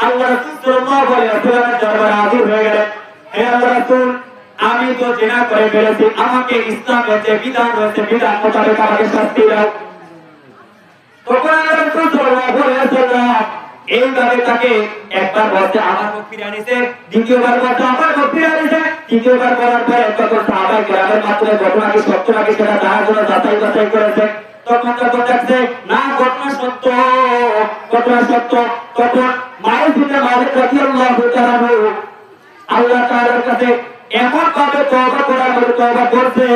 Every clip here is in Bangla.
আল্লাহ রাসূল সাল্লাল্লাহু আলাইহি ওয়াসাল্লামের দরবারে হাজির হয়ে গেলেন। হে আল্লাহ রাসূল, আমি তো জিনা করে ফেলেছি, আমাকে ইসলাম রয়েছে, বিধান রয়েছে, বিধান মোতাবেক আমাকে শাস্তি দাও। তখন আল্লাহ রাসূল সাল্লাল্লাহু আলাইহি ওয়াসাল্লাম এইভাবে তাকে একবার বলতে আমার মুখ ফিরে আনিছে, দ্বিতীয়বার বলতে আমার মুখ ফিরে আনিছে, তৃতীয়বার বলার পরে তখন সাহাবায়ে কেরামের মাধ্যমে ঘটনা কি সত্য নাকি সেটা জানার জন্য যাচাই বাছাই করেছে। তখন যখন দেখছে না ঘটনা সত্য, ঘটনা সত্য, তখন মায়ের পিতা মালিক রাদিয়াল্লাহু তাআলা আল্লাহ তাআলার কাছে এমন ভাবে তওবা করার মতো তওবা করছে,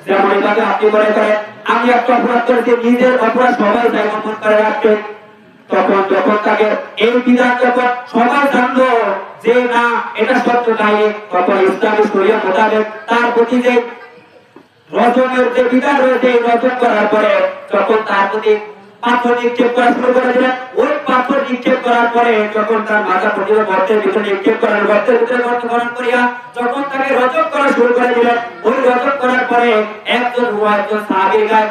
যেমন এটাকে আপনি মনে করেন আমি একটা অপরাধ করেছি, নিজের অপরাধ সবাই তাই মন করে রাখতে। তখন যখন তাকে এই বিধান যখন সবাই জানলো যে না এটা সত্য কাহিনী, তখন ইসলামী শরীয়ত মোতাবেক তার প্রতি যে রজমের যে বিধান রয়েছে, রজন করার পরে যখন তার প্রতি পাথর নিক্ষেপ করা শুরু করে দিলেন, ওই পাথর নিক্ষেপ করার পরে যখন তার মাথা পর্যন্ত গর্তের ভিতরে নিক্ষেপ করার, গর্তের ভিতরে গর্ত খনন করিয়া যখন তাকে রজম করা শুরু করে দিলেন, ওই রজম করার পরে একজন সাহাবীর গায়ে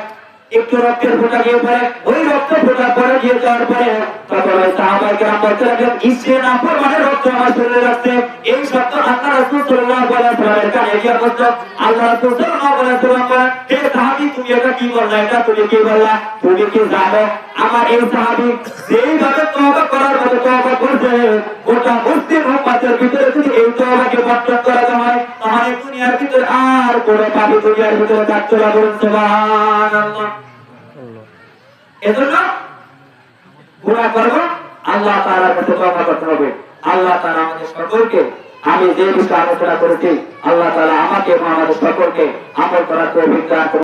একটু রক্তের ফোঁটা গিয়ে পড়ে, ওই রক্তের ফোঁটা পরে গিয়ে যাওয়ার পরে তখন ওই সাহাবায়ে কেরাম বলতে লাগলেন, ইসে না পরিমাণে রক্ত আমার শরীরে লাগছে। এই শব্দ আল্লাহ রাসূল সাল্লাল্লাহু আলাইহি ওয়াসাল্লামের কানে গিয়ে পড়ল। আল্লাহ রাসূল সাল্লাল্লাহু আলাইহি ওয়াসাল্লাম বলেন, হে সাহাবী, তুমি এটা কি বললা, এটা তুমি কি বললা, তুমি কি জানো আমার এই সাহাবী যেইভাবে তওবা করার মতো তওবা করছে, গোটা মুসলিম উম্মতের ভিতরে যদি এই তওবাকে বর্জন করা হয় তাহলে দুনিয়ার ভিতরে আর কোনো পাপী দুনিয়ার ভিতরে থাকতে না। বলুন সুবহানাল্লাহ। এজন্য গুনাহ করব আল্লাহ তাআলার কাছে তওবা করতে হবে। আল্লাহ তাআলা আমাদের সকলকে, আমি যে বিষয়ে আলোচনা করেছি, আল্লাহ তাআলা আমাকে এবং আমাদের সকলকে আমল করার তৌফিক দান করুন।